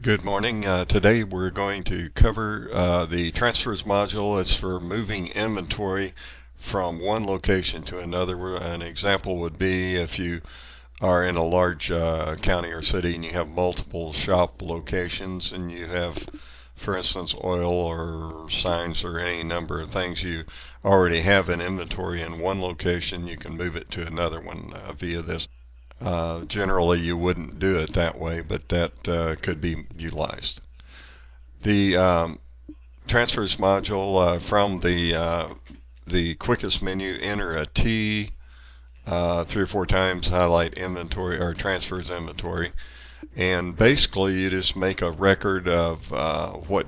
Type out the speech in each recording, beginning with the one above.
Good morning. Today we're going to cover the transfers module. It's for moving inventory from one location to another. An example would be if you are in a large county or city and you have multiple shop locations and you have, for instance, oil or signs or any number of things you already have in inventory in one location, you can move it to another one via this. Generally, you wouldn't do it that way, but that could be utilized. The transfers module from the quickest menu, enter a T 3 or 4 times, highlight inventory or transfers inventory, and basically you just make a record of what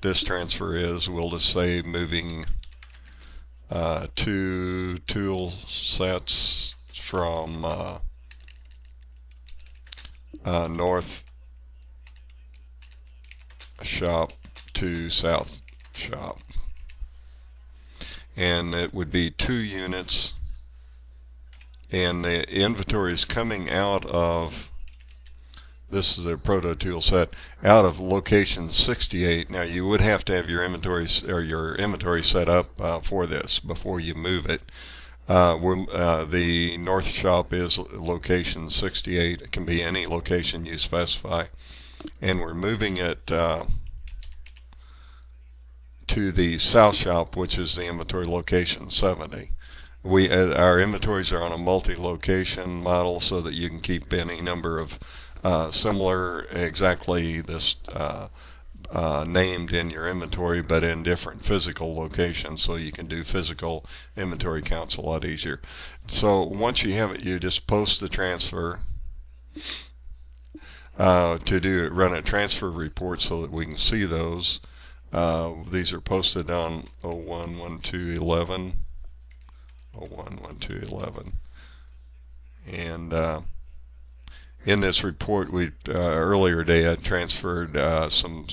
this transfer is. We'll just say moving 2 tool sets from north shop to south shop, and it would be 2 units, and the inventory is coming out of, this is a proto tool set, out of location 68. Now you would have to have your inventory set up for this before you move it. The north shop is location 68. It can be any location you specify, and we're moving it to the south shop, which is the inventory location 70. Our inventories are on a multi-location model so that you can keep any number of similar, exactly this named in your inventory, but in different physical locations, so you can do physical inventory counts a lot easier. So once you have it, you just post the transfer run a transfer report so that we can see those. These are posted on 01/12/11, 01/12/11, and in this report, earlier today I transferred some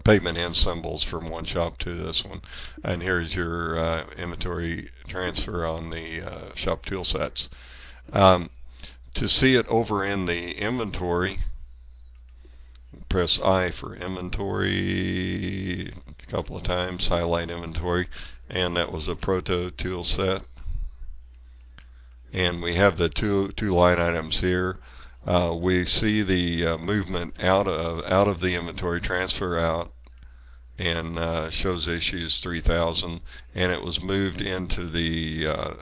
payment in symbols from one shop to this one, and here's your inventory transfer on the shop tool sets. To see it over in the inventory, press I for inventory a couple of times, highlight inventory, and that was a proto tool set. And we have the two line items here. We see the movement out of the inventory, transfer out, and shows issues 3,000, and it was moved into the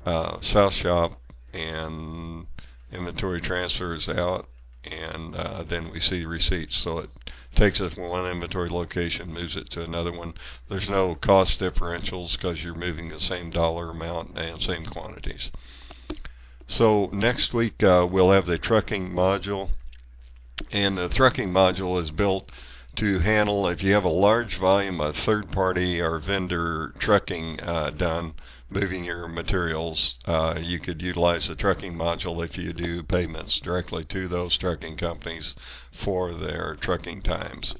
south shop, and inventory transfers out, and then we see receipts. So it takes it from one inventory location, moves it to another one. There's no cost differentials because you're moving the same dollar amount and same quantities. So next week we'll have the trucking module, and the trucking module is built to handle if you have a large volume of third-party or vendor trucking done, moving your materials. You could utilize the trucking module if you do payments directly to those trucking companies for their trucking times.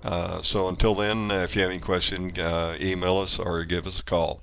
So until then, if you have any questions, email us or give us a call.